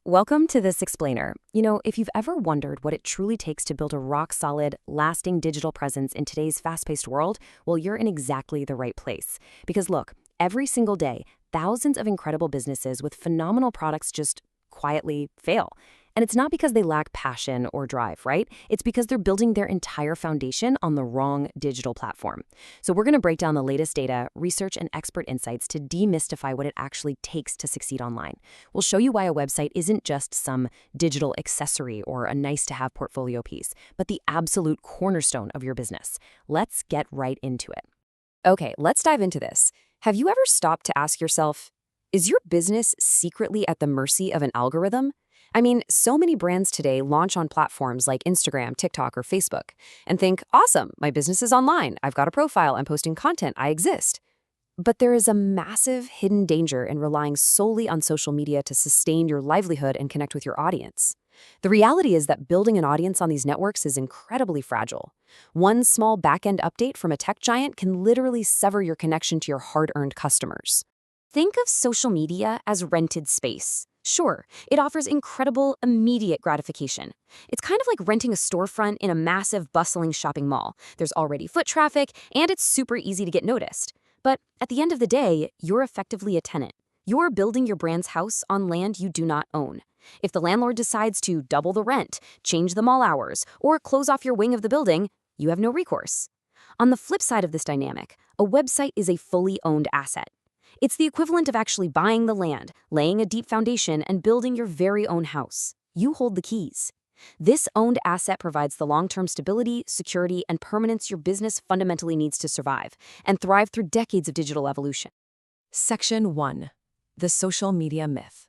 Welcome to This Explainer. If you've ever wondered what it truly takes to build a rock-solid, lasting digital presence in today's fast-paced world, well, you're in exactly the right place. Because look, every single day, thousands of incredible businesses with phenomenal products just quietly fail. And it's not because they lack passion or drive, right? It's because they're building their entire foundation on the wrong digital platform. So we're going to break down the latest data, research, and expert insights to demystify what it actually takes to succeed online. We'll show you why a website isn't just some digital accessory or a nice-to-have portfolio piece, but the absolute cornerstone of your business. Let's get right into it. Okay, let's dive into this. Have you ever stopped to ask yourself, is your business secretly at the mercy of an algorithm? I mean, so many brands today launch on platforms like Instagram, TikTok, or Facebook and think, awesome, my business is online. I've got a profile. I'm posting content. I exist. But there is a massive hidden danger in relying solely on social media to sustain your livelihood and connect with your audience. The reality is that building an audience on these networks is incredibly fragile. One small back-end update from a tech giant can literally sever your connection to your hard-earned customers. Think of social media as rented space. Sure, it offers incredible, immediate gratification. It's kind of like renting a storefront in a massive, bustling shopping mall. There's already foot traffic, and it's super easy to get noticed. But at the end of the day, you're effectively a tenant. You're building your brand's house on land you do not own. If the landlord decides to double the rent, change the mall hours, or close off your wing of the building, you have no recourse. On the flip side of this dynamic, a website is a fully owned asset. It's the equivalent of actually buying the land, laying a deep foundation, and building your very own house. You hold the keys. This owned asset provides the long-term stability, security, and permanence your business fundamentally needs to survive and thrive through decades of digital evolution. Section 1. The Social Media Myth.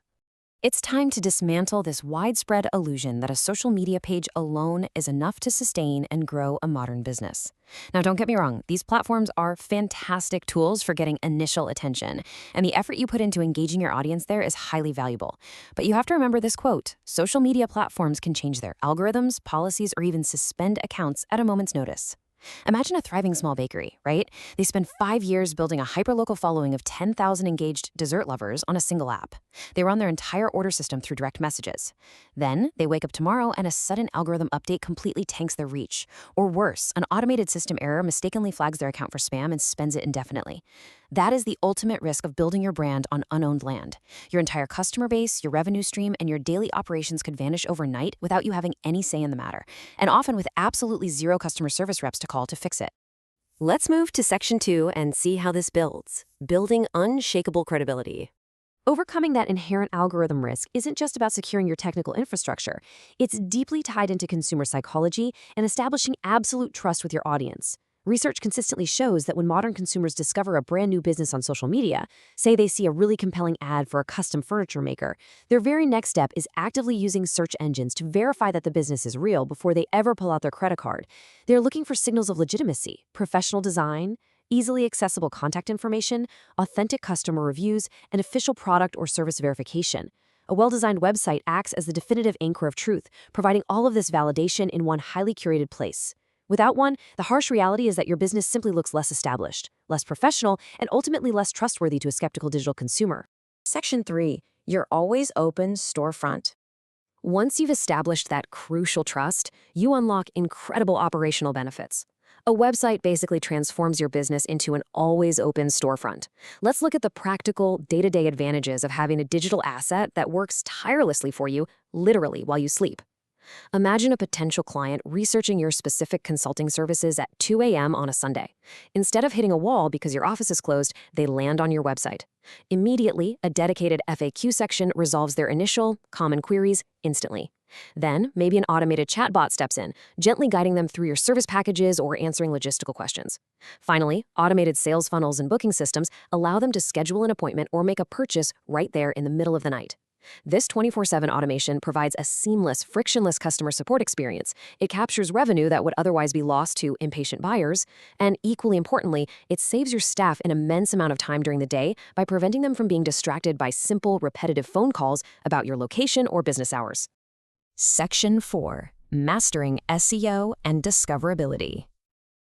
It's time to dismantle this widespread illusion that a social media page alone is enough to sustain and grow a modern business. Now, don't get me wrong, these platforms are fantastic tools for getting initial attention, and the effort you put into engaging your audience there is highly valuable. But you have to remember this quote: social media platforms can change their algorithms, policies, or even suspend accounts at a moment's notice. Imagine a thriving small bakery, right? They spend 5 years building a hyperlocal following of 10,000 engaged dessert lovers on a single app. They run their entire order system through direct messages. Then they wake up tomorrow and a sudden algorithm update completely tanks their reach. Or worse, an automated system error mistakenly flags their account for spam and suspends it indefinitely. That is the ultimate risk of building your brand on unowned land. Your entire customer base, your revenue stream, and your daily operations could vanish overnight without you having any say in the matter, and often with absolutely zero customer service reps to call to fix it. Let's move to Section 2 and see how this builds. Building unshakable credibility. Overcoming that inherent algorithm risk isn't just about securing your technical infrastructure. It's deeply tied into consumer psychology and establishing absolute trust with your audience. Research consistently shows that when modern consumers discover a brand new business on social media, say they see a really compelling ad for a custom furniture maker, their very next step is actively using search engines to verify that the business is real before they ever pull out their credit card. They're looking for signals of legitimacy, professional design, easily accessible contact information, authentic customer reviews, and official product or service verification. A well-designed website acts as the definitive anchor of truth, providing all of this validation in one highly curated place. Without one, the harsh reality is that your business simply looks less established, less professional, and ultimately less trustworthy to a skeptical digital consumer. Section 3. Your always open storefront. Once you've established that crucial trust, you unlock incredible operational benefits. A website basically transforms your business into an always open storefront. Let's look at the practical, day-to-day advantages of having a digital asset that works tirelessly for you, literally while you sleep. Imagine a potential client researching your specific consulting services at 2 a.m. on a Sunday. Instead of hitting a wall because your office is closed, they land on your website. Immediately, a dedicated FAQ section resolves their initial, common queries instantly. Then, maybe an automated chatbot steps in, gently guiding them through your service packages or answering logistical questions. Finally, automated sales funnels and booking systems allow them to schedule an appointment or make a purchase right there in the middle of the night. This 24/7 automation provides a seamless, frictionless customer support experience. It captures revenue that would otherwise be lost to impatient buyers, and equally importantly, it saves your staff an immense amount of time during the day by preventing them from being distracted by simple, repetitive phone calls about your location or business hours. Section 4. Mastering SEO and discoverability.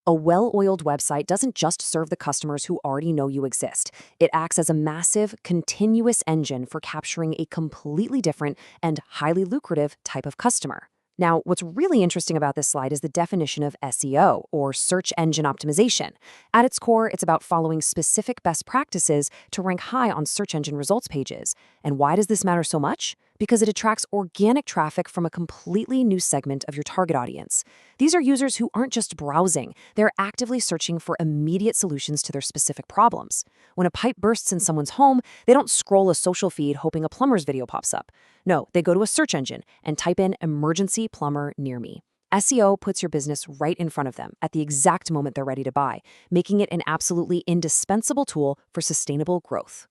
A well-oiled website doesn't just serve the customers who already know you exist. It acts as a massive, continuous engine for capturing a completely different and highly lucrative type of customer. Now, what's really interesting about this slide is the definition of SEO, or search engine optimization. At its core, it's about following specific best practices to rank high on search engine results pages. And why does this matter so much? Because it attracts organic traffic from a completely new segment of your target audience. These are users who aren't just browsing, they're actively searching for immediate solutions to their specific problems. When a pipe bursts in someone's home, they don't scroll a social feed hoping a plumber's video pops up. No, they go to a search engine and type in emergency plumber near me. SEO puts your business right in front of them at the exact moment they're ready to buy, making it an absolutely indispensable tool for sustainable growth.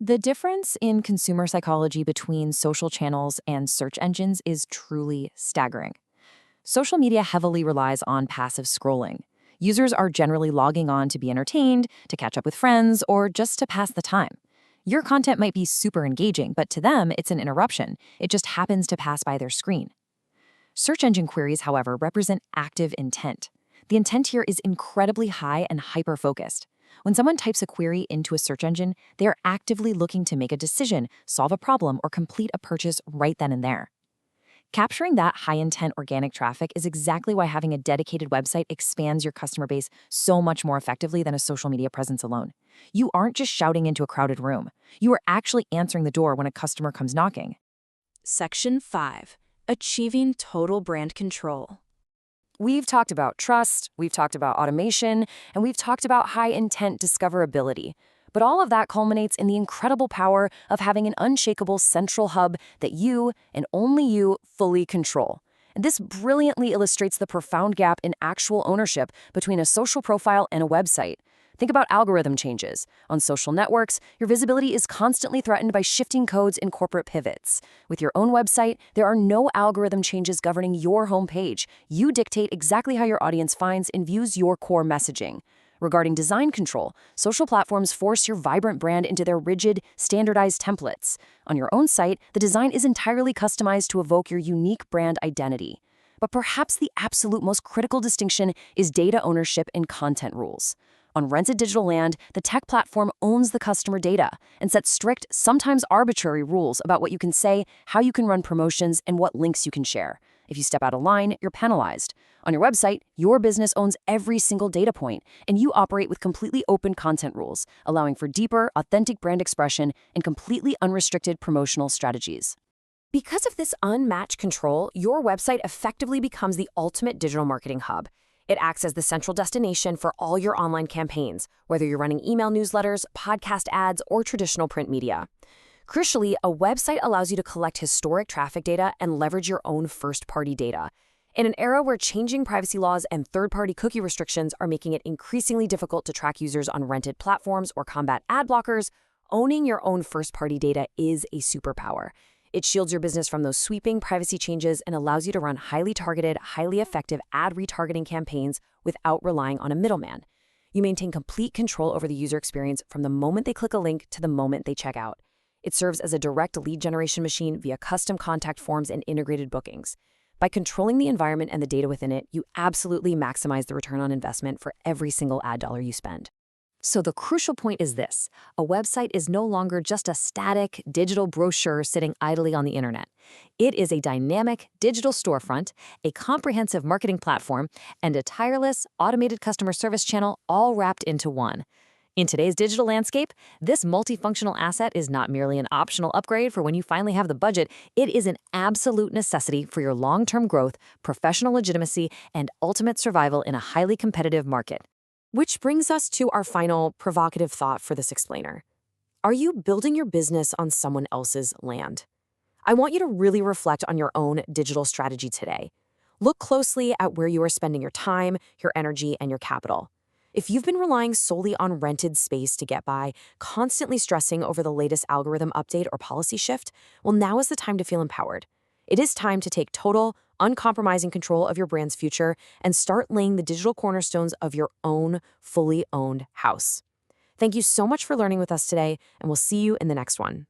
The difference in consumer psychology between social channels and search engines is truly staggering. Social media heavily relies on passive scrolling. Users are generally logging on to be entertained, to catch up with friends, or just to pass the time. Your content might be super engaging, but to them, it's an interruption. It just happens to pass by their screen. Search engine queries, however, represent active intent. The intent here is incredibly high and hyper-focused. When someone types a query into a search engine, they are actively looking to make a decision, solve a problem, or complete a purchase right then and there. Capturing that high-intent organic traffic is exactly why having a dedicated website expands your customer base so much more effectively than a social media presence alone. You aren't just shouting into a crowded room. You are actually answering the door when a customer comes knocking. Section 5. Achieving total brand control. We've talked about trust, we've talked about automation, and we've talked about high-intent discoverability. But all of that culminates in the incredible power of having an unshakable central hub that you, and only you, fully control. And this brilliantly illustrates the profound gap in actual ownership between a social profile and a website. Think about algorithm changes. On social networks, your visibility is constantly threatened by shifting codes and corporate pivots. With your own website, there are no algorithm changes governing your homepage. You dictate exactly how your audience finds and views your core messaging. Regarding design control, social platforms force your vibrant brand into their rigid, standardized templates. On your own site, the design is entirely customized to evoke your unique brand identity. But perhaps the absolute most critical distinction is data ownership and content rules. On Rented Digital Land, the tech platform owns the customer data and sets strict, sometimes arbitrary rules about what you can say, how you can run promotions, and what links you can share. If you step out of line, you're penalized. On your website, your business owns every single data point, and you operate with completely open content rules, allowing for deeper, authentic brand expression and completely unrestricted promotional strategies. Because of this unmatched control, your website effectively becomes the ultimate digital marketing hub. It acts as the central destination for all your online campaigns, whether you're running email newsletters, podcast ads, or traditional print media. Crucially, a website allows you to collect historic traffic data and leverage your own first-party data. In an era where changing privacy laws and third-party cookie restrictions are making it increasingly difficult to track users on rented platforms or combat ad blockers, owning your own first-party data is a superpower. It shields your business from those sweeping privacy changes and allows you to run highly targeted, highly effective ad retargeting campaigns without relying on a middleman. You maintain complete control over the user experience from the moment they click a link to the moment they check out. It serves as a direct lead generation machine via custom contact forms and integrated bookings. By controlling the environment and the data within it, you absolutely maximize the return on investment for every single ad dollar you spend. So the crucial point is this: a website is no longer just a static digital brochure sitting idly on the internet. It is a dynamic digital storefront, a comprehensive marketing platform, and a tireless, automated customer service channel all wrapped into one. In today's digital landscape, this multifunctional asset is not merely an optional upgrade for when you finally have the budget. It is an absolute necessity for your long-term growth, professional legitimacy, and ultimate survival in a highly competitive market. Which brings us to our final provocative thought for this explainer. Are you building your business on someone else's land? I want you to really reflect on your own digital strategy today. Look closely at where you are spending your time, your energy, and your capital. If you've been relying solely on rented space to get by, constantly stressing over the latest algorithm update or policy shift, well, now is the time to feel empowered. It is time to take total, uncompromising control of your brand's future and start laying the digital cornerstones of your own fully owned house. Thank you so much for learning with us today, and we'll see you in the next one.